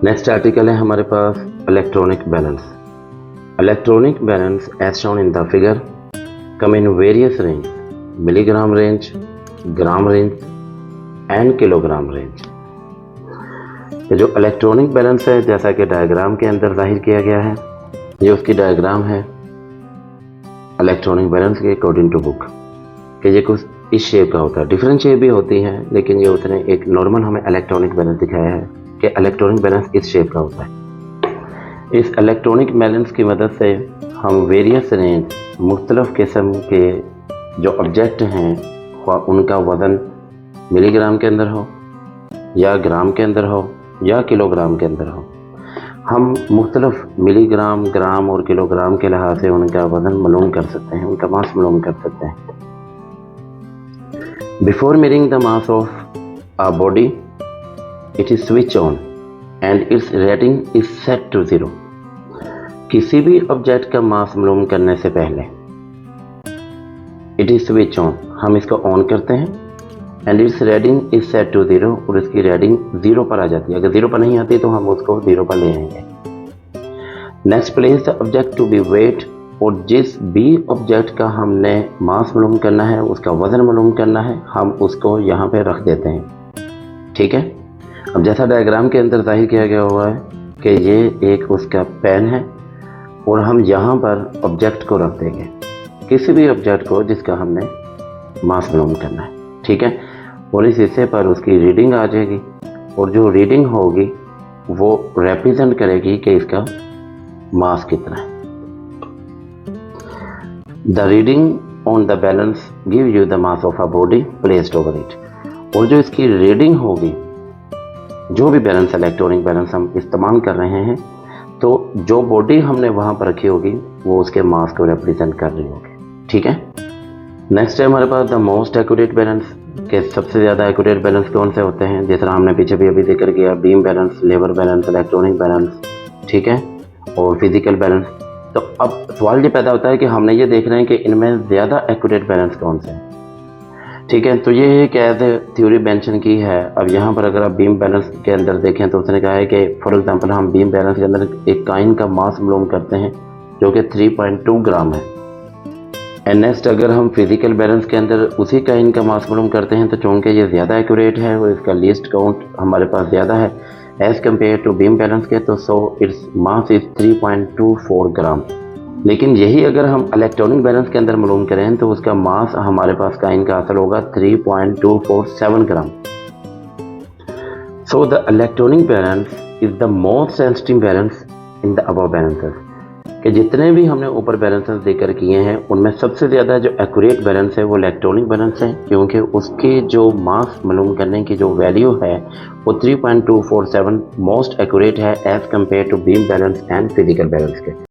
Next article है हमारे पास electronic balance. Electronic balance as shown in the figure come in various range, milligram range, gram range and kilogram range. जो electronic balance है जैसा कि diagram के अंदर जाहिर किया गया है, ये उसकी डायग्राम है इलेक्ट्रॉनिक बैलेंस के अकॉर्डिंग टू बुक कि ये कुछ इस शेप का होता है। डिफरेंट शेप भी होती हैं लेकिन ये उतने एक नॉर्मल हमें इलेक्ट्रॉनिक बैलेंस दिखाया है कि इलेक्ट्रॉनिक बैलेंस इस शेप का होता है। इस इलेक्ट्रॉनिक बैलेंस की मदद से हम वेरियस रेंज मुख्तलिफ किस्म के जो ऑब्जेक्ट हैं उनका वज़न मिलीग्राम के अंदर हो या ग्राम के अंदर हो या किलोग्राम के अंदर हो, हम मुख्तलिफ मिलीग्राम, ग्राम और किलोग्राम के लिहाज से उनका वज़न मालूम कर सकते हैं, उनका मास मालूम कर सकते हैं। Before measuring the mass of a body it is switch on and its rating is set to 0। किसी भी ऑब्जेक्ट का मास मालूम करने से पहले इट इज स्विच ऑन, हम इसको ऑन करते हैं and its rating is set to 0 और इसकी रेटिंग 0 पर आ जाती है। अगर 0 पर नहीं आती तो हम उसको 0 पर ले आएंगे। Next place the object to be weight, और जिस भी ऑब्जेक्ट का हमने मास मालूम करना है, उसका वज़न मालूम करना है, हम उसको यहाँ पे रख देते हैं। ठीक है, अब जैसा डायग्राम के अंदर जाहिर किया गया हुआ है कि ये एक उसका पेन है और हम यहाँ पर ऑब्जेक्ट को रख देंगे, किसी भी ऑब्जेक्ट को जिसका हमने मास मालूम करना है। ठीक है, और इस हिस्से पर उसकी रीडिंग आ जाएगी और जो रीडिंग होगी वो रिप्रेजेंट करेगी कि इसका मास कितना है। The reading on the balance give you the mass of a body placed over it, और जो इसकी रीडिंग होगी, जो भी बैलेंस इलेक्ट्रॉनिक बैलेंस हम इस्तेमाल कर रहे हैं, तो जो बॉडी हमने वहाँ पर रखी होगी वो उसके मास को रिप्रेजेंट कर रही होगी। ठीक है, नेक्स्ट है हमारे पास द मोस्ट एक्यूरेट बैलेंस के सबसे ज़्यादा एक्यूरेट बैलेंस कौन से होते हैं, जिस तरह हमने पीछे भी अभी जिक्र किया, beam balance, labour balance, electronic balance, ठीक है, और फिजिकल बैलेंस। तो अब सवाल ये पैदा होता है कि हमने ये देख रहे हैं कि इनमें ज़्यादा एक्यूरेट बैलेंस कौन से हैं। ठीक है, तो ये एक एज ए थ्योरी मेंशन की है। अब यहाँ पर अगर आप बीम बैलेंस के अंदर देखें तो उसने कहा है कि फॉर एग्जांपल हम बीम बैलेंस के अंदर एक काइन का मास मालूम करते हैं जो कि 3.2 ग्राम है। एंड नेक्स्ट अगर हम फिजिकल बैलेंस के अंदर उसी काइन का मास मालूम करते हैं तो चूँकि ये ज़्यादा एक्यूरेट है और इसका लीस्ट काउंट हमारे पास ज़्यादा है as compare to beam balance के, तो सो इट्स मास इज़ 3.24 ग्राम। लेकिन यही अगर हम इलेक्ट्रॉनिक बैलेंस के अंदर मालूम करें तो उसका मास हमारे पास काइन का असल होगा 3.247 gram. So the electronic balance is the most sensitive balance in the above balances, कि जितने भी हमने ऊपर बैलेंसेस जिक्र किए हैं उनमें सबसे ज़्यादा जो एक्यूरेट बैलेंस है वो इलेक्ट्रॉनिक बैलेंस है, क्योंकि उसकी जो मास मालूम करने की जो वैल्यू है वो 3.247 मोस्ट एक्यूरेट है as compare to beam balance and physical balance के।